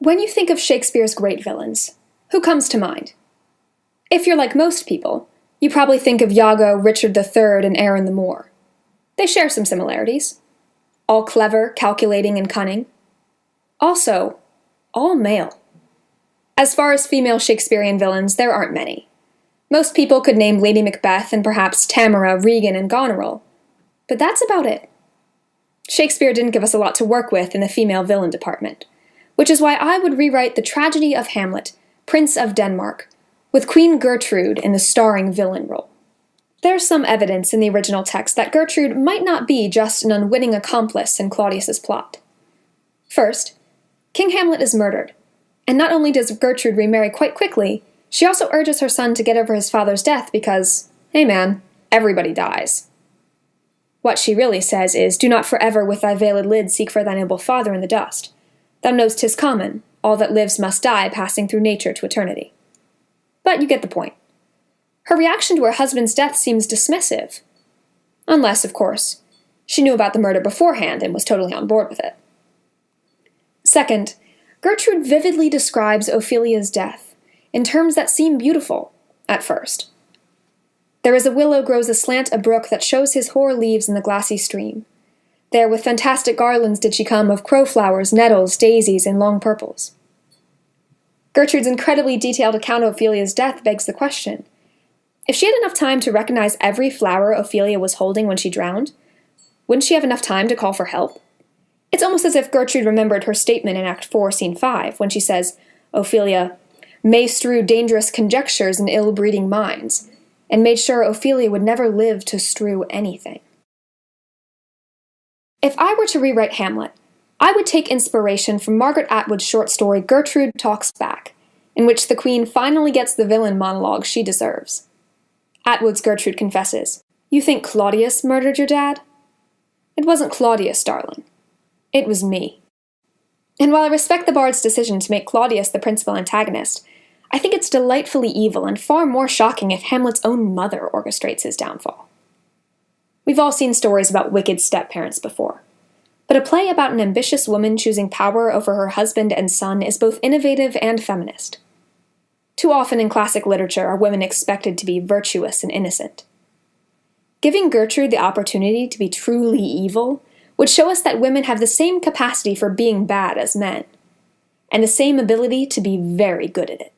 When you think of Shakespeare's great villains, who comes to mind? If you're like most people, you probably think of Iago, Richard III, and Aaron the Moor. They share some similarities. All clever, calculating, and cunning. Also, all male. As far as female Shakespearean villains, there aren't many. Most people could name Lady Macbeth and perhaps Tamara, Regan, and Goneril. But that's about it. Shakespeare didn't give us a lot to work with in the female villain department, which is why I would rewrite the tragedy of Hamlet, Prince of Denmark, with Queen Gertrude in the starring villain role. There's some evidence in the original text that Gertrude might not be just an unwitting accomplice in Claudius's plot. First, King Hamlet is murdered, and not only does Gertrude remarry quite quickly, she also urges her son to get over his father's death because, hey man, everybody dies. What she really says is, do not forever with thy veiled lid seek for thy noble father in the dust. Thou know'st 'tis common, all that lives must die, passing through nature to eternity. But you get the point. Her reaction to her husband's death seems dismissive. Unless, of course, she knew about the murder beforehand and was totally on board with it. Second, Gertrude vividly describes Ophelia's death in terms that seem beautiful at first. There is a willow grows aslant a brook that shows his hoar leaves in the glassy stream. There with fantastic garlands did she come of crowflowers, nettles, daisies, and long purples. Gertrude's incredibly detailed account of Ophelia's death begs the question. If she had enough time to recognize every flower Ophelia was holding when she drowned, wouldn't she have enough time to call for help? It's almost as if Gertrude remembered her statement in Act 4, Scene 5, when she says, Ophelia may strew dangerous conjectures in ill-breeding minds, and made sure Ophelia would never live to strew anything. If I were to rewrite Hamlet, I would take inspiration from Margaret Atwood's short story Gertrude Talks Back, in which the queen finally gets the villain monologue she deserves. Atwood's Gertrude confesses, "You think Claudius murdered your dad? It wasn't Claudius, darling. It was me." And while I respect the bard's decision to make Claudius the principal antagonist, I think it's delightfully evil and far more shocking if Hamlet's own mother orchestrates his downfall. We've all seen stories about wicked step-parents before, but a play about an ambitious woman choosing power over her husband and son is both innovative and feminist. Too often in classic literature are women expected to be virtuous and innocent. Giving Gertrude the opportunity to be truly evil would show us that women have the same capacity for being bad as men, and the same ability to be very good at it.